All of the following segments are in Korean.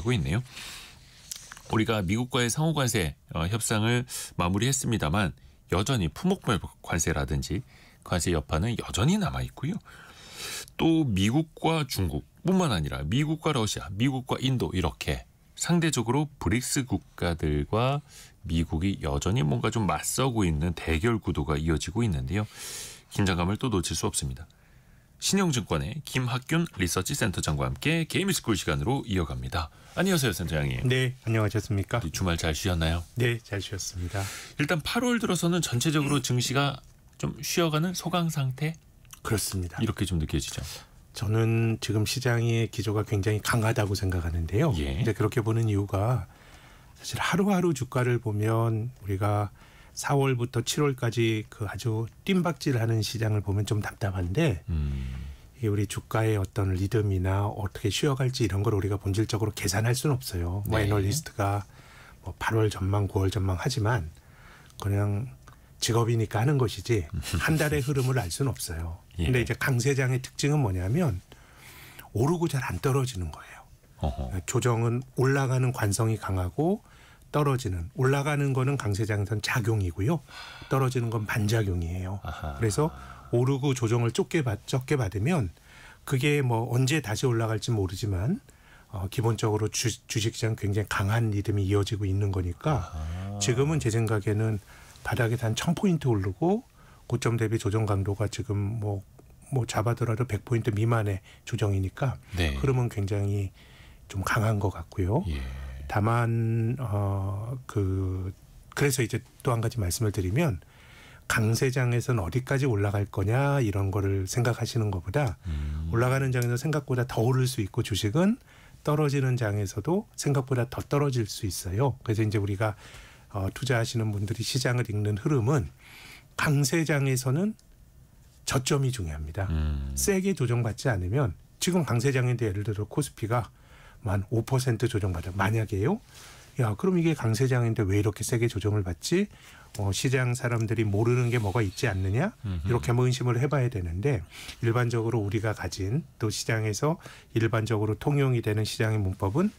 이어지고 있네요. 우리가 미국과의 상호관세 협상을 마무리했습니다만 여전히 품목별 관세라든지 관세 여파는 여전히 남아있고요. 또 미국과 중국뿐만 아니라 미국과 러시아, 미국과 인도 이렇게 상대적으로 브릭스 국가들과 미국이 여전히 뭔가 좀 맞서고 있는 대결 구도가 이어지고 있는데요. 긴장감을 또 놓칠 수 없습니다. 신영증권의 김학균 리서치센터장과 함께 개미스쿨 시간으로 이어갑니다. 안녕하세요, 센터장님. 네, 안녕하셨습니까? 주말 잘 쉬었나요? 네, 잘 쉬었습니다. 일단 8월 들어서는 전체적으로 증시가 좀 쉬어가는 소강 상태? 그렇습니다. 이렇게 좀 느껴지죠. 저는 지금 시장의 기조가 굉장히 강하다고 생각하는데요. 예. 근데 그렇게 보는 이유가 사실 하루하루 주가를 보면 우리가 4월부터 7월까지 그 아주 뜀박질하는 시장을 보면 좀 답답한데 이게 우리 주가의 어떤 리듬이나 어떻게 쉬어갈지 이런 걸 우리가 본질적으로 계산할 수는 없어요. 뭐 네. 애널리스트가 뭐 8월 전망, 9월 전망 하지만 그냥 직업이니까 하는 것이지 한 달의 흐름을 알 수는 없어요. 예. 근데 이제 강세장의 특징은 뭐냐면 오르고 잘 안 떨어지는 거예요. 어허. 조정은 올라가는 관성이 강하고 떨어지는 올라가는 거는 강세장에선 작용이고요. 떨어지는 건 반작용이에요. 아하. 그래서 오르고 조정을 적게 받으면 그게 뭐 언제 다시 올라갈지 모르지만 기본적으로 주식시장 굉장히 강한 리듬이 이어지고 있는 거니까 아하. 지금은 제 생각에는 바닥에서 한 1000포인트 오르고 고점 대비 조정 강도가 지금 뭐 잡아더라도 100포인트 미만의 조정이니까 네. 흐름은 굉장히 좀 강한 것 같고요. 예. 다만 그래서 이제 또 한 가지 말씀을 드리면 강세장에서는 어디까지 올라갈 거냐 이런 거를 생각하시는 것보다 올라가는 장에서 생각보다 더 오를 수 있고 주식은 떨어지는 장에서도 생각보다 더 떨어질 수 있어요. 그래서 이제 우리가 투자하시는 분들이 시장을 읽는 흐름은 강세장에서는 저점이 중요합니다. 세게 조정받지 않으면 지금 강세장인데 예를 들어 코스피가 한 5% 조정받아 만약에요. 야, 그럼 이게 강세장인데 왜 이렇게 세게 조정을 받지? 시장 사람들이 모르는 게 뭐가 있지 않느냐? 이렇게 한번 의심을 해봐야 되는데 일반적으로 우리가 가진 또 시장에서 일반적으로 통용이 되는 시장의 문법은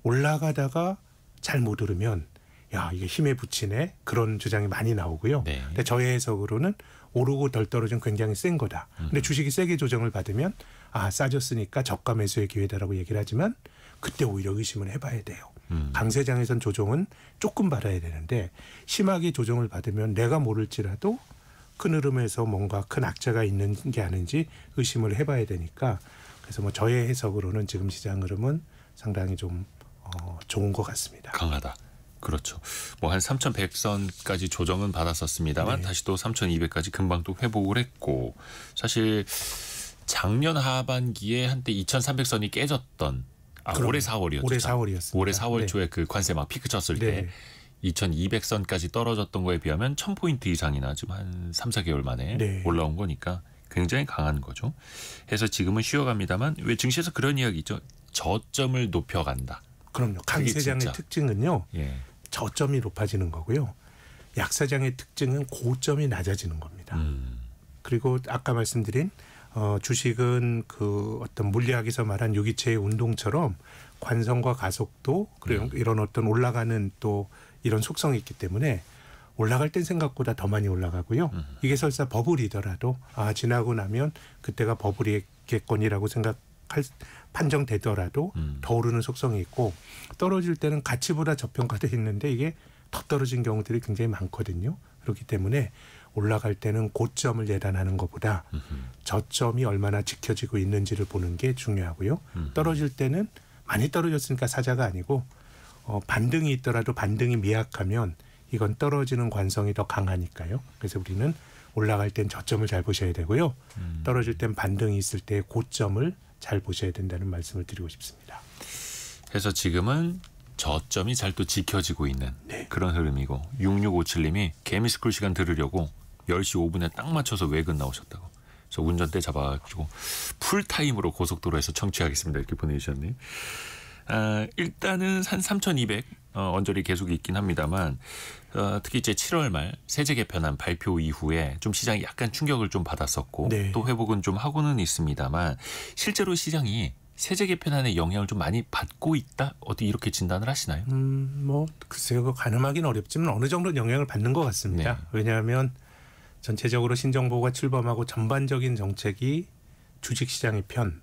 올라가다가 잘 못 오르면 야, 이게 힘에 부치네. 그런 주장이 많이 나오고요. 네. 근데 저의 해석으로는 오르고 덜 떨어지면 굉장히 센 거다. 근데 주식이 세게 조정을 받으면 싸졌으니까 저가 매수의 기회다라고 얘기를 하지만 그때 오히려 의심을 해봐야 돼요. 강세장에선 조정은 조금 받아야 되는데 심하게 조정을 받으면 내가 모를지라도 큰 흐름에서 뭔가 큰 악재가 있는 게 아닌지 의심을 해봐야 되니까 그래서 뭐 저의 해석으로는 지금 시장 흐름은 상당히 좀 좋은 것 같습니다. 강하다. 그렇죠. 뭐 한 3,100선까지 조정은 받았었습니다만 네. 다시 또 3,200까지 금방 또 회복을 했고 사실 작년 하반기에 한때 2,300선이 깨졌던 올해 4월이었죠. 올해 4월이었습니다. 올해 4월 네. 초에 그 관세 막 피크 쳤을 때 네. 2,200선까지 떨어졌던 거에 비하면 1,000포인트 이상이나 지금 한 3, 4개월 만에 네. 올라온 거니까 굉장히 강한 거죠. 해서 지금은 쉬어갑니다만 왜 증시에서 그런 이야기 있죠. 저점을 높여간다. 그럼요. 강세장의 진짜. 특징은요. 예. 저점이 높아지는 거고요. 약세장의 특징은 고점이 낮아지는 겁니다. 그리고 아까 말씀드린 주식은 그 어떤 물리학에서 말한 유기체의 운동처럼 관성과 가속도 그리고 이런 어떤 올라가는 또 이런 속성이 있기 때문에 올라갈 땐 생각보다 더 많이 올라가고요. 이게 설사 버블이더라도 지나고 나면 그때가 버블이겠거니라고 판정되더라도 더 오르는 속성이 있고 떨어질 때는 가치보다 저평가되어 있는데 이게 더 떨어진 경우들이 굉장히 많거든요. 그렇기 때문에 올라갈 때는 고점을 예단하는 것보다 저점이 얼마나 지켜지고 있는지를 보는 게 중요하고요. 떨어질 때는 많이 떨어졌으니까 사자가 아니고 반등이 있더라도 반등이 미약하면 이건 떨어지는 관성이 더 강하니까요. 그래서 우리는 올라갈 땐 저점을 잘 보셔야 되고요. 떨어질 땐 반등이 있을 때 고점을 잘 보셔야 된다는 말씀을 드리고 싶습니다. 그래서 지금은 저점이 잘 또 지켜지고 있는 네. 그런 흐름이고 6657님이 개미스쿨 시간 들으려고 10시 5분에 딱 맞춰서 외근 나오셨다고. 그래서 운전대 잡아가지고 풀타임으로 고속도로에서 청취하겠습니다. 이렇게 보내주셨네요. 일단은 한 3,200 언저리 계속 있긴 합니다만 특히 이제 7월 말 세제 개편안 발표 이후에 좀 시장이 약간 충격을 좀 받았었고 네. 또 회복은 좀 하고는 있습니다만 실제로 시장이 세제 개편안의 영향을 좀 많이 받고 있다? 어디 이렇게 진단을 하시나요? 뭐 글쎄요, 가늠하기는 어렵지만 어느 정도 영향을 받는 것 같습니다. 네. 왜냐하면 전체적으로 신정부가 출범하고 전반적인 정책이 주식시장의 편,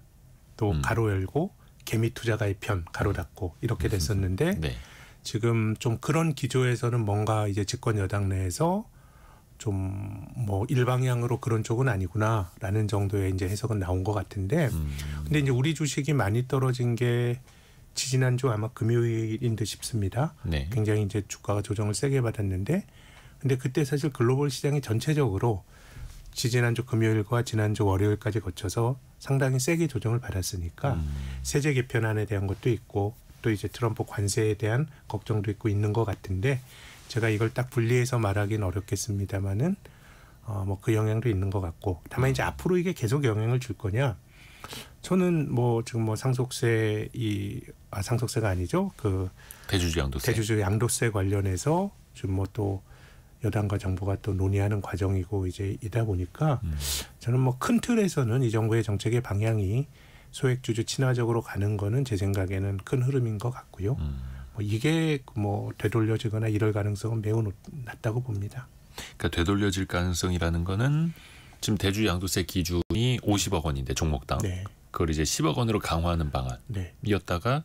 또 가로 열고 개미 투자가의 편, 가로 닫고 이렇게 됐었는데 네. 지금 좀 그런 기조에서는 뭔가 이제 집권 여당 내에서 좀 뭐 일방향으로 그런 쪽은 아니구나라는 정도의 이제 해석은 나온 것 같은데, 근데 이제 우리 주식이 많이 떨어진 게 지지난주 아마 금요일인 듯 싶습니다. 네. 굉장히 이제 주가가 조정을 세게 받았는데, 근데 그때 사실 글로벌 시장이 전체적으로 지지난주 금요일과 지난주 월요일까지 거쳐서 상당히 세게 조정을 받았으니까 세제 개편안에 대한 것도 있고 또 이제 트럼프 관세에 대한 걱정도 있고 있는 것 같은데, 제가 이걸 딱 분리해서 말하기는 어렵겠습니다만은 뭐 그 영향도 있는 것 같고, 다만 이제 앞으로 이게 계속 영향을 줄 거냐, 저는 뭐 지금 뭐 상속세가 아니죠, 그 대주주 양도세. 대주주 양도세 관련해서 지금 뭐 또 여당과 정부가 또 논의하는 과정이고 이제 이다 보니까 저는 뭐 큰 틀에서는 이 정부의 정책의 방향이 소액주주 친화적으로 가는 거는 제 생각에는 큰 흐름인 것 같고요. 뭐 이게 뭐 되돌려지거나 이럴 가능성은 매우 낮다고 봅니다. 그러니까 되돌려질 가능성이라는 거는 지금 대주 양도세 기준이 50억 원인데 종목당. 네. 그걸 이제 10억 원으로 강화하는 네. 방안이었다가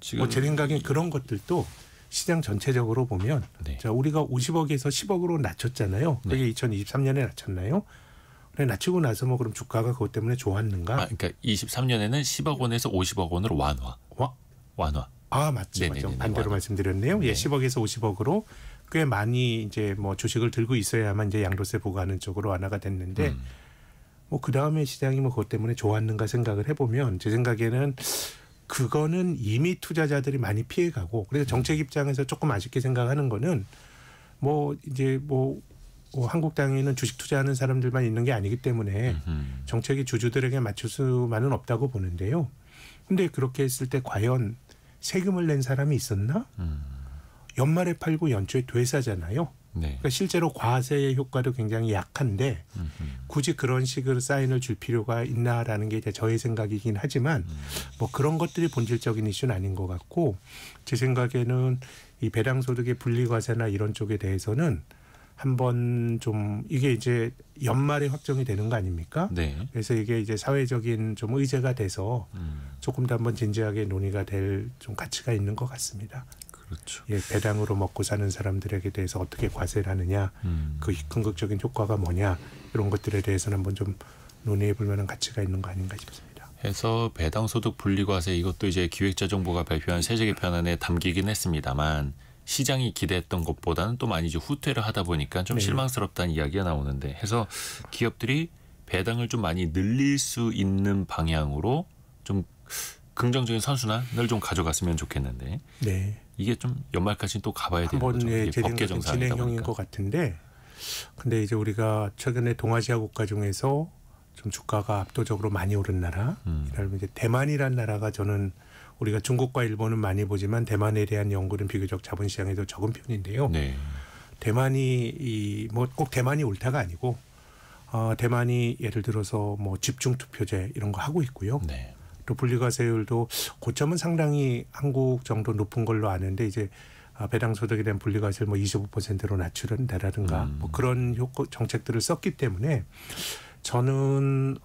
지금 뭐 제 생각엔 그런 것들도 시장 전체적으로 보면 네. 자, 우리가 50억에서 10억으로 낮췄잖아요. 그게 네. 2023년에 낮췄나요? 그래, 낮추고 나서 뭐 그럼 주가가 그것 때문에 좋았는가? 그러니까 23년에는 10억 원에서 50억 원으로 완화. 맞죠. 네네네네, 반대로 완화. 말씀드렸네요. 네. 예, 10억에서 50억으로 꽤 많이 이제 뭐 주식을 들고 있어야만 이제 양도세 부과하는 쪽으로 완화가 됐는데, 뭐 그 다음에 시장이 뭐 그것 때문에 좋았는가 생각을 해보면 제 생각에는 그거는 이미 투자자들이 많이 피해가고, 그래서 정책 입장에서 조금 아쉽게 생각하는 거는 뭐 이제 뭐 한국당에는 주식 투자하는 사람들만 있는 게 아니기 때문에 정책이 주주들에게 맞출 수만은 없다고 보는데요. 근데 그렇게 했을 때 과연 세금을 낸 사람이 있었나? 연말에 팔고 연초에 되사잖아요. 네. 그러니까 실제로 과세의 효과도 굉장히 약한데 굳이 그런 식으로 사인을 줄 필요가 있나라는 게 이제 저의 생각이긴 하지만 뭐 그런 것들이 본질적인 이슈는 아닌 것 같고, 제 생각에는 이 배당소득의 분리과세나 이런 쪽에 대해서는 한번 좀 이게 이제 연말에 확정이 되는 거 아닙니까? 네. 그래서 이게 이제 사회적인 좀 의제가 돼서 조금 더 한번 진지하게 논의가 될 좀 가치가 있는 것 같습니다. 그렇죠. 예, 배당으로 먹고 사는 사람들에게 대해서 어떻게 과세를 하느냐, 그 궁극적인 효과가 뭐냐, 이런 것들에 대해서는 한번 좀 논의해 볼 만한 가치가 있는 거 아닌가 싶습니다. 해서 배당소득 분리과세 이것도 이제 기획재정부가 발표한 세제 개편안에 담기긴 했습니다만 시장이 기대했던 것보다는 또 많이 이제 후퇴를 하다 보니까 좀 네. 실망스럽다는 이야기가 나오는데, 해서 기업들이 배당을 좀 많이 늘릴 수 있는 방향으로 좀 긍정적인 선순환을 좀 가져갔으면 좋겠는데, 네. 이게 좀 연말까지 또 가봐야 되는 한번 거죠. 예, 이게 제 법 생각엔 개정 사항이다 진행형인 보니까. 것 같은데, 근데 이제 우리가 최근에 동아시아 국가 중에서 좀 주가가 압도적으로 많이 오른 나라, 이러면 이제 대만이란 나라가, 저는 우리가 중국과 일본은 많이 보지만 대만에 대한 연구는 비교적 자본시장에도 적은 편인데요. 네. 대만이 뭐 꼭 대만이 옳다가 아니고 대만이 예를 들어서 뭐 집중 투표제 이런 거 하고 있고요. 네. 또 분리과세율도 고점은 상당히 한국 정도 높은 걸로 아는데, 이제 배당소득에 대한 분리과세를 뭐 25%로 낮추는다라든가 뭐 그런 정책들을 썼기 때문에 저는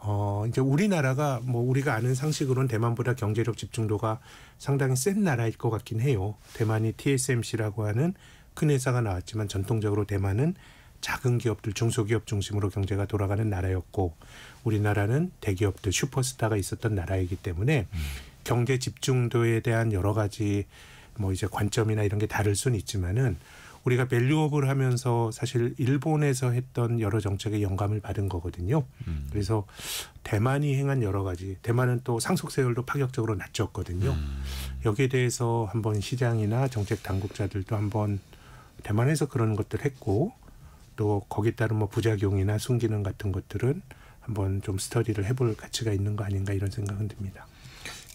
이제 우리나라가 뭐 우리가 아는 상식으로는 대만보다 경제력 집중도가 상당히 센 나라일 것 같긴 해요. 대만이 TSMC라고 하는 큰 회사가 나왔지만 전통적으로 대만은 작은 기업들, 중소기업 중심으로 경제가 돌아가는 나라였고, 우리나라는 대기업들, 슈퍼스타가 있었던 나라이기 때문에 경제 집중도에 대한 여러 가지 뭐 이제 관점이나 이런 게 다를 수는 있지만은 우리가 밸류업을 하면서 사실 일본에서 했던 여러 정책에 영감을 받은 거거든요. 그래서 대만이 행한 여러 가지, 대만은 또 상속세율도 파격적으로 낮췄거든요. 여기에 대해서 한번 시장이나 정책 당국자들도 한번 대만에서 그런 것들 했고, 또 거기에 따른 뭐 부작용이나 순기능 같은 것들은 한번 좀 스터디를 해볼 가치가 있는 거 아닌가, 이런 생각은 듭니다.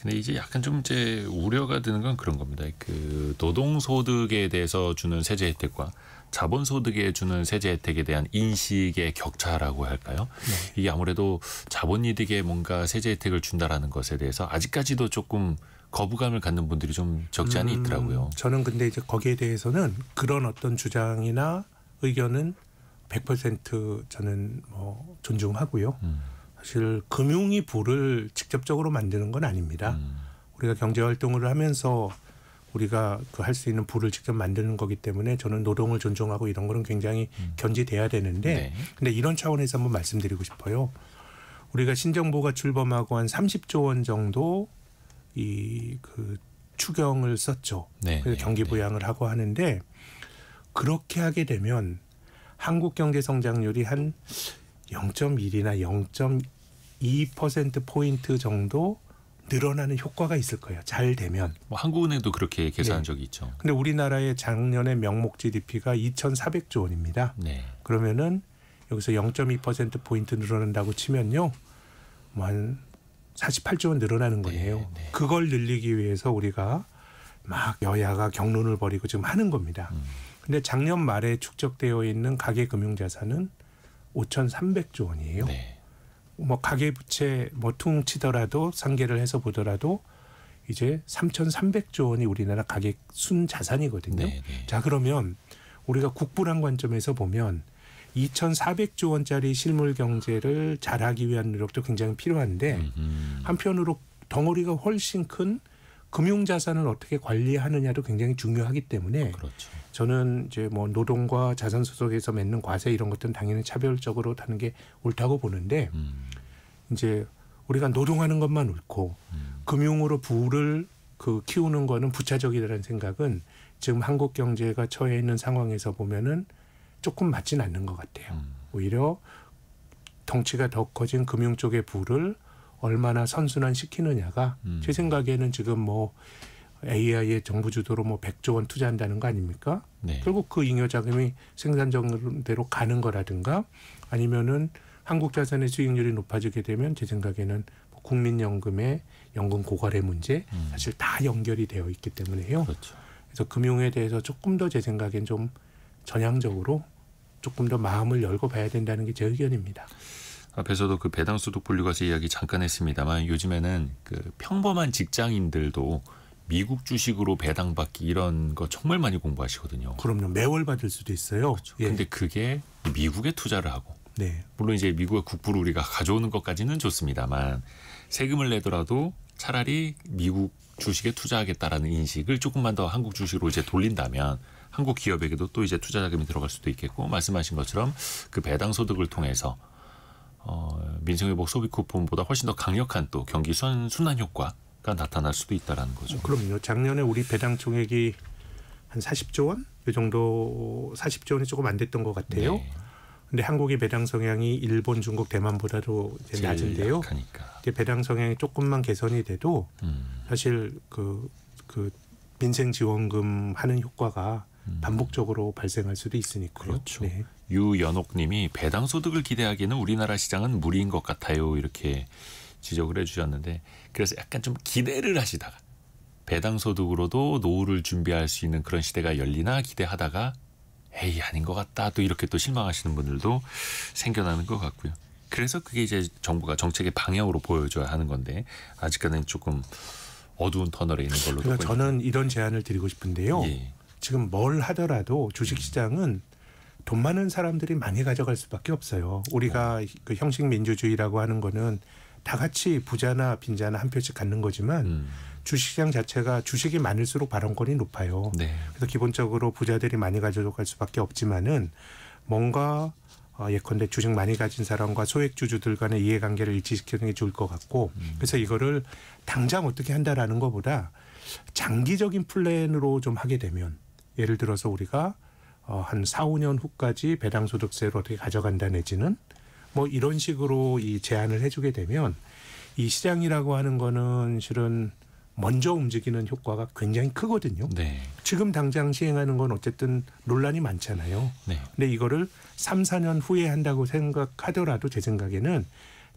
근데 이제 약간 좀 이제 우려가 드는 건 그런 겁니다. 그 노동소득에 대해서 주는 세제 혜택과 자본소득에 주는 세제 혜택에 대한 인식의 격차라고 할까요? 네. 이게 아무래도 자본이득에 뭔가 세제 혜택을 준다라는 것에 대해서 아직까지도 조금 거부감을 갖는 분들이 좀 적지 않이 있더라고요. 저는 근데 이제 거기에 대해서는 그런 어떤 주장이나 의견은 100% 저는 뭐 존중하고요. 사실 금융이 부를 직접적으로 만드는 건 아닙니다. 우리가 경제 활동을 하면서 우리가 그 할 수 있는 부를 직접 만드는 거기 때문에 저는 노동을 존중하고 이런 거는 굉장히 견지돼야 되는데 네. 근데 이런 차원에서 한번 말씀드리고 싶어요. 우리가 신정부가 출범하고 한 30조 원 정도 이 그 추경을 썼죠. 네, 그래서 네, 경기 네. 부양을 하고 하는데 그렇게 하게 되면 한국 경제 성장률이 한 0.1이나 0.2% 포인트 정도 늘어나는 효과가 있을 거예요. 잘 되면. 뭐 한국은행도 그렇게 계산한 네. 적이 있죠. 근데 우리나라의 작년의 명목 GDP가 2,400조 원입니다. 네. 그러면은 여기서 0.2% 포인트 늘어난다고 치면요. 뭐 한 48조 원 늘어나는 거네요. 네. 그걸 늘리기 위해서 우리가 막 여야가 경론을 벌이고 지금 하는 겁니다. 근데 작년 말에 축적되어 있는 가계금융자산은 5,300조 원이에요. 네. 뭐 가계부채 뭐 퉁치더라도 상계를 해서 보더라도 이제 3,300조 원이 우리나라 가계 순자산이거든요. 네, 네. 자 그러면 우리가 국부란 관점에서 보면 2,400조 원짜리 실물 경제를 잘하기 위한 노력도 굉장히 필요한데 한편으로 덩어리가 훨씬 큰 금융자산을 어떻게 관리하느냐도 굉장히 중요하기 때문에 그렇죠. 저는 이제 뭐 노동과 자산 소속에서 맺는 과세 이런 것들은 당연히 차별적으로 하는 게 옳다고 보는데 이제 우리가 노동하는 것만 옳고 금융으로 부를 그 키우는 거는 부차적이라는 생각은 지금 한국 경제가 처해 있는 상황에서 보면은 조금 맞진 않는 것 같아요. 오히려 덩치가 더 커진 금융 쪽의 부를 얼마나 선순환시키느냐가 제 생각에는 지금 뭐 AI의 정부 주도로 뭐 100조 원 투자한다는 거 아닙니까? 네. 결국 그 잉여 자금이 생산정대로 가는 거라든가 아니면은 한국 자산의 수익률이 높아지게 되면 제 생각에는 국민연금의 연금 고갈의 문제 사실 다 연결이 되어 있기 때문에요. 그렇죠. 그래서 금융에 대해서 조금 더 제 생각엔 좀 전향적으로 조금 더 마음을 열고 봐야 된다는 게 제 의견입니다. 앞에서도 그 배당소득 분류과세 이야기 잠깐 했습니다만 요즘에는 그 평범한 직장인들도 미국 주식으로 배당받기 이런 거 정말 많이 공부하시거든요. 그럼요. 매월 받을 수도 있어요. 그렇죠. 예. 근데 그게 미국에 투자를 하고 네. 물론 이제 미국의 국부를 우리가 가져오는 것까지는 좋습니다만 세금을 내더라도 차라리 미국 주식에 투자하겠다라는 인식을 조금만 더 한국 주식으로 이제 돌린다면 한국 기업에게도 또 이제 투자 자금이 들어갈 수도 있겠고 말씀하신 것처럼 그 배당 소득을 통해서 민생회복 소비 쿠폰보다 훨씬 더 강력한 또 경기 순환 효과가 나타날 수도 있다라는 거죠. 그럼요. 작년에 우리 배당 총액이 한 40조 원? 이 정도 40조 원이 조금 안 됐던 것 같아요. 네. 근데 한국의 배당 성향이 일본, 중국, 대만보다도 이제 제일 낮은데요. 약하니까. 이제 배당 성향이 조금만 개선이 돼도 사실 그 민생 지원금 하는 효과가 반복적으로 발생할 수도 있으니까요. 그렇죠. 네. 유연옥님이 배당 소득을 기대하기에는 우리나라 시장은 무리인 것 같아요. 이렇게 지적을 해주셨는데 그래서 약간 좀 기대를 하시다가 배당 소득으로도 노후를 준비할 수 있는 그런 시대가 열리나 기대하다가 에이 아닌 것 같다. 또 이렇게 또 실망하시는 분들도 생겨나는 것 같고요. 그래서 그게 이제 정부가 정책의 방향으로 보여줘야 하는 건데 아직까지는 조금 어두운 터널에 있는 걸로. 그러니까 저는 이런 제안을 드리고 싶은데요. 예. 지금 뭘 하더라도 주식시장은 돈 많은 사람들이 많이 가져갈 수밖에 없어요. 우리가 그 형식 민주주의라고 하는 거는 다 같이 부자나 빈자나 한 표씩 갖는 거지만 주식시장 자체가 주식이 많을수록 발언권이 높아요. 네. 그래서 기본적으로 부자들이 많이 가져갈 수밖에 없지만은 뭔가 예컨대 주식 많이 가진 사람과 소액주주들 간의 이해관계를 일치시키는 게 좋을 것 같고 그래서 이거를 당장 어떻게 한다라는 것보다 장기적인 플랜으로 좀 하게 되면 예를 들어서 우리가 한 4, 5년 후까지 배당소득세를 어떻게 가져간다 내지는 뭐 이런 식으로 이 제안을 해주게 되면 이 시장이라고 하는 거는 실은 먼저 움직이는 효과가 굉장히 크거든요. 네. 지금 당장 시행하는 건 어쨌든 논란이 많잖아요. 네. 근데 이거를 3, 4년 후에 한다고 생각하더라도 제 생각에는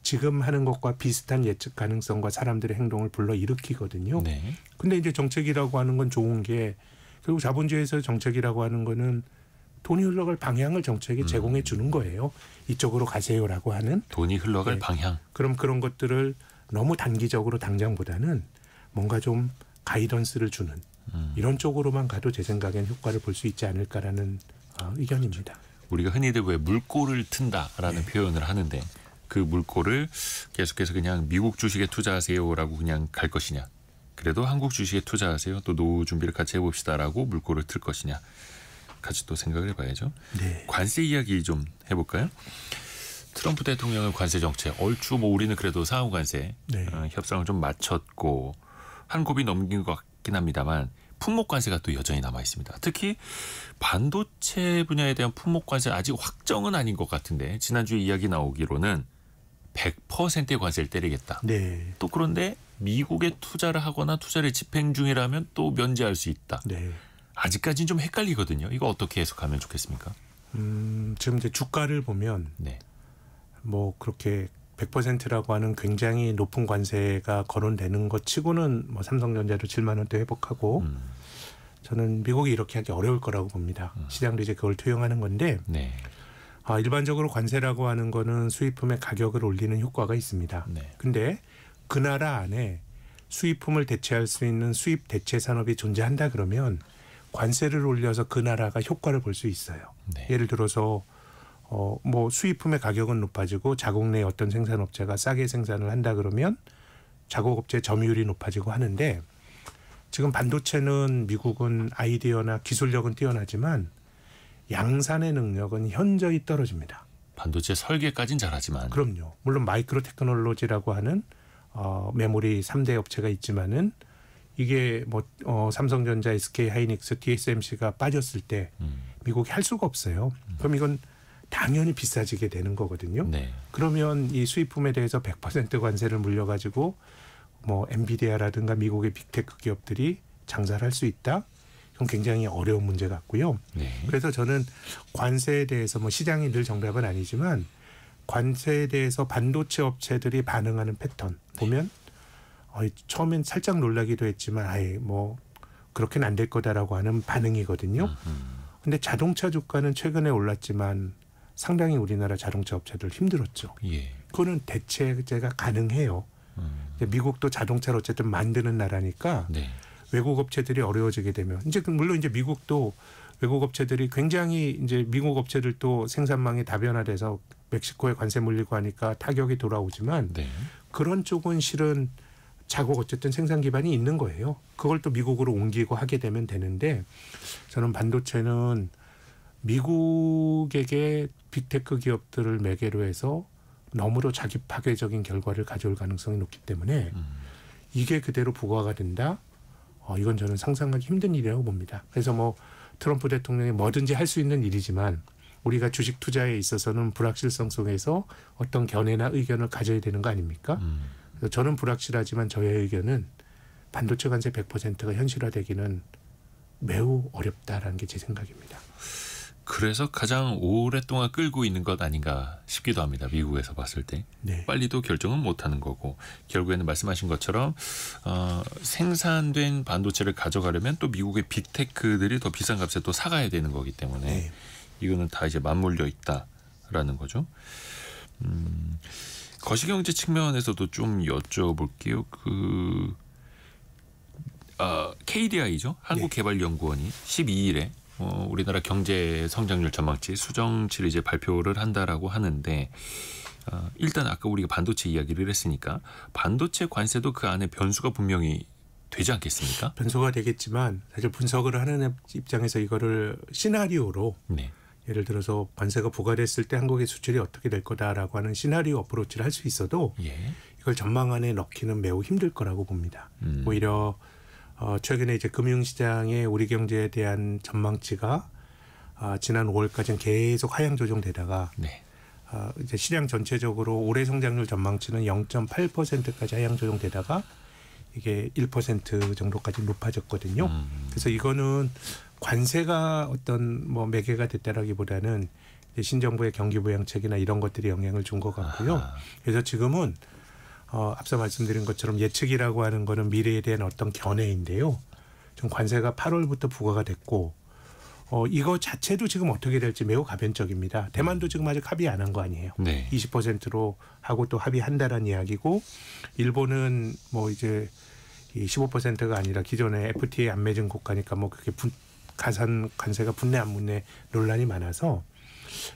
지금 하는 것과 비슷한 예측 가능성과 사람들의 행동을 불러일으키거든요. 네. 근데 이제 정책이라고 하는 건 좋은 게 결국 자본주의에서 정책이라고 하는 거는 돈이 흘러갈 방향을 정책에 제공해 주는 거예요. 이쪽으로 가세요라고 하는. 돈이 흘러갈 네. 방향. 그럼 그런 것들을 너무 단기적으로 당장보다는 뭔가 좀 가이던스를 주는 이런 쪽으로만 가도 제 생각엔 효과를 볼 수 있지 않을까라는 의견입니다. 우리가 흔히들 왜 물꼬를 튼다라는 네. 표현을 하는데 그 물꼬를 계속해서 그냥 미국 주식에 투자하세요라고 그냥 갈 것이냐. 그래도 한국 주식에 투자하세요. 또 노후 준비를 같이 해봅시다라고 물꼬를 틀 것이냐. 같이 또 생각을 해봐야죠. 네. 관세 이야기 좀 해볼까요? 트럼프 대통령의 관세 정책 얼추 뭐 우리는 그래도 상호 관세 네. 협상을 좀 마쳤고 한 곱이 넘긴 것 같긴 합니다만 품목 관세가 또 여전히 남아 있습니다. 특히 반도체 분야에 대한 품목 관세 아직 확정은 아닌 것 같은데 지난주에 이야기 나오기로는 100%의 관세를 때리겠다. 네. 또 그런데 미국에 투자를 하거나 투자를 집행 중이라면 또 면제할 수 있다. 네. 아직까지는 좀 헷갈리거든요. 이거 어떻게 해석하면 좋겠습니까? 지금 이제 주가를 보면 네. 뭐 그렇게 100%라고 하는 굉장히 높은 관세가 거론되는 것 치고는 뭐 삼성전자도 7만 원대 회복하고 저는 미국이 이렇게 하기 어려울 거라고 봅니다. 시장도 이제 그걸 투영하는 건데 네. 일반적으로 관세라고 하는 거는 수입품의 가격을 올리는 효과가 있습니다. 네. 근데 그 나라 안에 수입품을 대체할 수 있는 수입 대체 산업이 존재한다 그러면 관세를 올려서 그 나라가 효과를 볼 수 있어요. 네. 예를 들어서 뭐 수입품의 가격은 높아지고 자국 내 어떤 생산업체가 싸게 생산을 한다 그러면 자국업체 점유율이 높아지고 하는데 지금 반도체는 미국은 아이디어나 기술력은 뛰어나지만 양산의 능력은 현저히 떨어집니다. 반도체 설계까지는 잘하지만 그럼요. 물론 마이크로 테크놀로지라고 하는 메모리 3대 업체가 있지만은 이게 뭐 삼성전자, SK 하이닉스, TSMC가 빠졌을 때 미국이 할 수가 없어요. 그럼 이건 당연히 비싸지게 되는 거거든요. 네. 그러면 이 수입품에 대해서 100% 관세를 물려가지고 뭐 엔비디아라든가 미국의 빅테크 기업들이 장사를 할 수 있다? 이건 굉장히 어려운 문제 같고요. 네. 그래서 저는 관세에 대해서 뭐 시장이 늘 정답은 아니지만 관세에 대해서 반도체 업체들이 반응하는 패턴 보면 처음엔 살짝 놀라기도 했지만 아예 뭐 그렇게는 안 될 거다라고 하는 반응이거든요. 근데 자동차 주가는 최근에 올랐지만 상당히 우리나라 자동차 업체들 힘들었죠. 예. 그거는 대체가 가능해요. 미국도 자동차를 어쨌든 만드는 나라니까 네. 외국 업체들이 어려워지게 되면 이제 물론 이제 미국도 외국 업체들이 굉장히 이제 미국 업체들도 생산망이 다변화돼서 멕시코에 관세 물리고 하니까 타격이 돌아오지만 네. 그런 쪽은 실은 자국 어쨌든 생산 기반이 있는 거예요. 그걸 또 미국으로 옮기고 하게 되면 되는데 저는 반도체는 미국에게 빅테크 기업들을 매개로 해서 너무도 자기 파괴적인 결과를 가져올 가능성이 높기 때문에 이게 그대로 부과가 된다. 이건 저는 상상하기 힘든 일이라고 봅니다. 그래서 뭐 트럼프 대통령이 뭐든지 할 수 있는 일이지만 우리가 주식 투자에 있어서는 불확실성 속에서 어떤 견해나 의견을 가져야 되는 거 아닙니까? 그래서 저는 불확실하지만 저의 의견은 반도체 관세 100%가 현실화되기는 매우 어렵다라는 게 제 생각입니다. 그래서 가장 오랫동안 끌고 있는 것 아닌가 싶기도 합니다. 미국에서 봤을 때. 네. 빨리도 결정은 못하는 거고 결국에는 말씀하신 것처럼 생산된 반도체를 가져가려면 또 미국의 빅테크들이 더 비싼 값에 또 사가야 되는 거기 때문에 네. 이거는 다 이제 맞물려 있다라는 거죠. 거시경제 측면에서도 좀 여쭤볼게요. KDI죠. 한국개발연구원이 12일에 우리나라 경제 성장률 전망치 수정치를 이제 발표를 한다라고 하는데 일단 아까 우리가 반도체 이야기를 했으니까 반도체 관세도 그 안에 변수가 분명히 되지 않겠습니까? 변수가 되겠지만 사실 분석을 하는 입장에서 이거를 시나리오로 네. 예를 들어서 관세가 부과됐을 때 한국의 수출이 어떻게 될 거다라고 하는 시나리오 어프로치를 할 수 있어도 예. 이걸 전망 안에 넣기는 매우 힘들 거라고 봅니다. 오히려 최근에 이제 금융시장의 우리 경제에 대한 전망치가 지난 5월까지는 계속 하향 조정되다가 네. 이제 시장 전체적으로 올해 성장률 전망치는 0.8%까지 하향 조정되다가 이게 1% 정도까지 높아졌거든요. 그래서 이거는 관세가 어떤 뭐 매개가 됐다라기보다는 신정부의 경기 부양책이나 이런 것들이 영향을 준 것 같고요. 그래서 지금은 앞서 말씀드린 것처럼 예측이라고 하는 거는 미래에 대한 어떤 견해인데요. 좀 관세가 8월부터 부과가 됐고 이거 자체도 지금 어떻게 될지 매우 가변적입니다. 대만도 지금 아직 합의 안 한 거 아니에요. 네. 20%로 하고 또 합의한다는 이야기고 일본은 뭐 이제 이 15%가 아니라 기존에 FTA 안 맺은 국가니까 뭐 그게 가산 관세가 붙네 안 붙네 논란이 많아서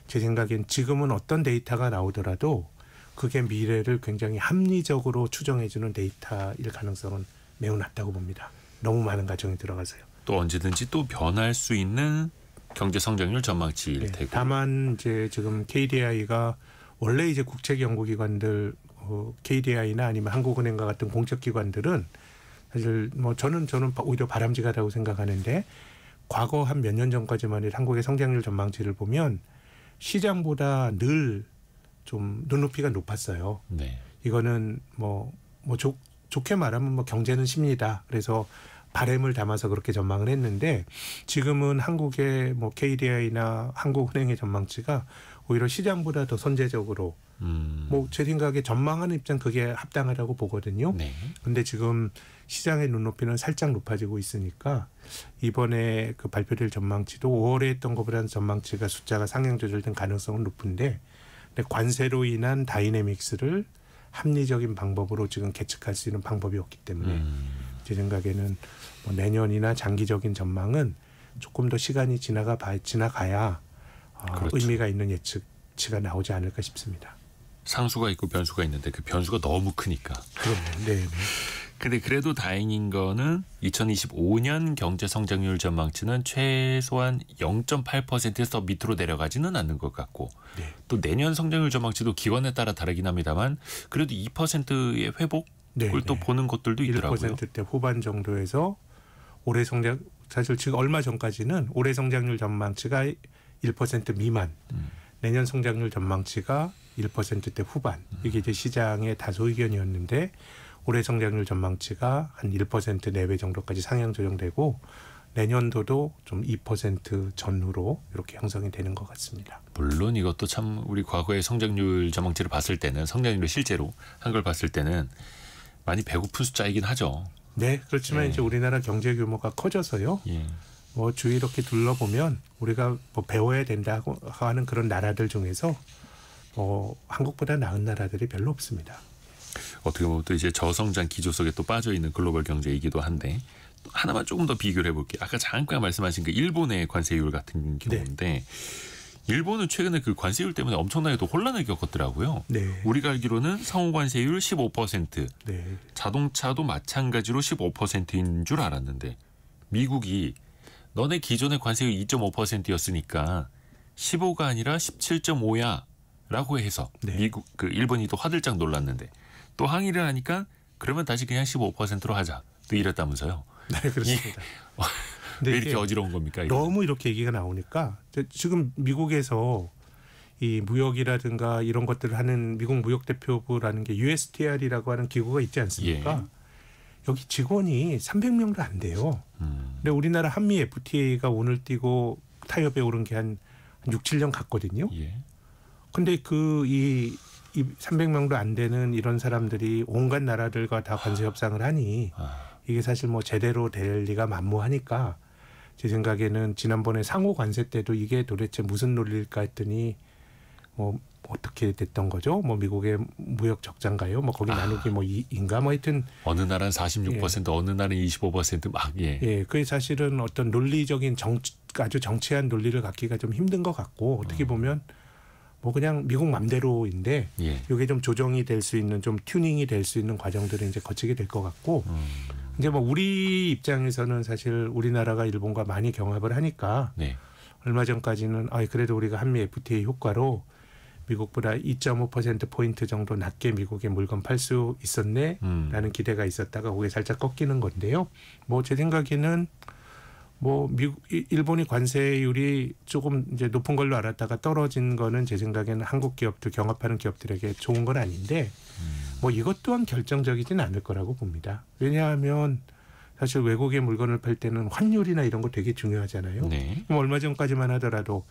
제 생각엔 지금은 어떤 데이터가 나오더라도 그게 미래를 굉장히 합리적으로 추정해주는 데이터일 가능성은 매우 낮다고 봅니다. 너무 많은 가정이 들어가서요. 또 언제든지 또 변할 수 있는 경제 성장률 전망치일 네, 테고. 다만 이제 지금 KDI가 원래 이제 국책 연구기관들 KDI나 아니면 한국은행과 같은 공적 기관들은 사실 뭐 저는 오히려 바람직하다고 생각하는데 과거 한 몇 년 전까지만 해도 한국의 성장률 전망치를 보면 시장보다 늘 좀 눈높이가 높았어요. 네. 이거는 좋게 말하면 뭐 경제는 심리다. 그래서 바램을 담아서 그렇게 전망을 했는데 지금은 한국의 뭐 KDI나 한국은행의 전망치가 오히려 시장보다 더 선제적으로 뭐 제 생각에 전망하는 입장 그게 합당하다고 보거든요. 네. 근데 지금 시장의 눈높이는 살짝 높아지고 있으니까 이번에 그 발표될 전망치도 5월에 했던 것보다는 전망치가 숫자가 상향 조절된 가능성은 높은데 근데 관세로 인한 다이내믹스를 합리적인 방법으로 지금 계측할 수 있는 방법이 없기 때문에 제 생각에는 뭐 내년이나 장기적인 전망은 조금 더 시간이 지나가야 그렇죠. 의미가 있는 예측치가 나오지 않을까 싶습니다. 상수가 있고 변수가 있는데 그 변수가 너무 크니까. 그럼요. 네. 근데 그래도 다행인 거는 2025년 경제 성장률 전망치는 최소한 0.8%에서 밑으로 내려가지는 않는 것 같고 네. 또 내년 성장률 전망치도 기관에 따라 다르긴 합니다만 그래도 2%의 회복을 네, 또 네. 보는 것들도 있더라고요. 1%대 후반 정도에서 올해 성장 사실 지금 얼마 전까지는 올해 성장률 전망치가 1% 미만, 내년 성장률 전망치가 1%대 후반 이게 이제 시장의 다수 의견이었는데 올해 성장률 전망치가 한 1% 내외 정도까지 상향 조정되고 내년도도 좀 2% 전후로 이렇게 형성이 되는 것 같습니다. 물론 이것도 참 우리 과거의 성장률 전망치를 봤을 때는 성장률을 실제로 한 걸 봤을 때는 많이 배고픈 숫자이긴 하죠. 네, 그렇지만 예. 이제 우리나라 경제 규모가 커져서요. 예. 뭐 주위 이렇게 둘러보면 우리가 뭐 배워야 된다고 하는 그런 나라들 중에서 한국보다 나은 나라들이 별로 없습니다. 어떻게 보면 또 이제 저성장 기조 속에 또 빠져 있는 글로벌 경제이기도 한데 또 하나만 조금 더 비교를 해볼게요. 아까 잠깐 말씀하신 그 일본의 관세율 같은 경우인데 일본은 최근에 그 관세율 때문에 엄청나게 또 혼란을 겪었더라고요. 네. 우리가 알기로는 상호 관세율 15%, 네. 자동차도 마찬가지로 15%인 줄 알았는데 미국이 너네 기존의 관세율 2.5%였으니까 15가 아니라 17.5야라고 해서 네. 일본이 또 화들짝 놀랐는데 또 항의를 하니까 그러면 다시 그냥 15%로 하자. 또 이랬다면서요. 네, 그렇습니다. 왜 이렇게 어지러운 겁니까? 이거는? 너무 이렇게 얘기가 나오니까 지금 미국에서 이 무역이라든가 이런 것들을 하는 미국 무역대표부라는 게 USTR이라고 하는 기구가 있지 않습니까? 여기 직원이 300명도 안 돼요. 근데 우리나라 한미 FTA가 오늘 뛰고 타협에 오른 게 한 6, 7년 갔거든요. 예. 근데 이 300명도 안 되는 이런 사람들이 온갖 나라들과 다 관세 협상을 하니 이게 사실 뭐 제대로 될 리가 만무하니까 제 생각에는 지난번에 상호 관세 때도 이게 도대체 무슨 논리일까 했더니 뭐 어떻게 됐던 거죠? 뭐 미국의 무역 적자인가요? 뭐 거기 나누기 뭐 인가 뭐 하여튼 어느 나라는 46%, 어느 나라는 25% 예, 그게 사실은 어떤 논리적인 아주 정치한 논리를 갖기가 좀 힘든 것 같고 어떻게 보면 뭐 그냥 미국 맘대로인데 이게 좀 조정이 될 수 있는 좀 튜닝이 될 수 있는 과정들을 이제 거치게 될 것 같고 이제 뭐 우리 입장에서는 사실 우리나라가 일본과 많이 경합을 하니까 얼마 전까지는 그래도 우리가 한미 FTA 효과로 미국보다 2.5%포인트 정도 낮게 미국에 물건 팔 수 있었네라는 기대가 있었다가 그게 살짝 꺾이는 건데요. 뭐 제 생각에는 뭐 일본이 관세율이 조금 이제 높은 걸로 알았다가 떨어진 거는 제 생각에는 한국 기업들 경합하는 기업들에게 좋은 건 아닌데 뭐 이것 또한 결정적이진 않을 거라고 봅니다. 왜냐하면 사실 외국의 물건을 팔 때는 환율이나 이런 거 되게 중요하잖아요. 그럼 얼마 전까지만 하더라도